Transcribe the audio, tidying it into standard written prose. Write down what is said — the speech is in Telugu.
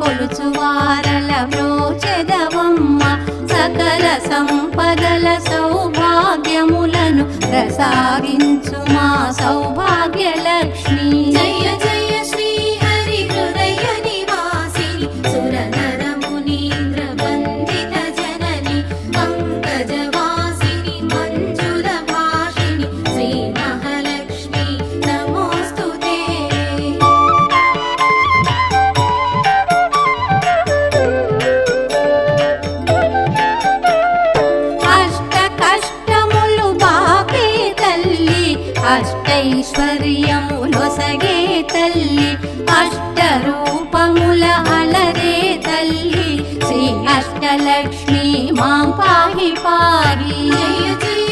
కొలుచువారల వ్రోచెదవమ్మ సకల సంపదల సౌభాగ్యములను ప్రసాదించు మా సౌభాగ్యలక్ష్మి. జయ జయ శ్రీ హరి హృదయ నివాసిని సురనర మునీంద్ర వందిత జనని పంకజవాసిని మంజుల భాషిని శ్రీ మహాలక్ష్మి నమోస్తుతే. అష్ట కష్టములు బాపే తల్లి అష్టైశ్వర్యములొసగే తల్లి అష్టరూపముల అలరే తల్లి శ్రీ అష్టలక్ష్మి మాం పాహి పాహి. జయ జయ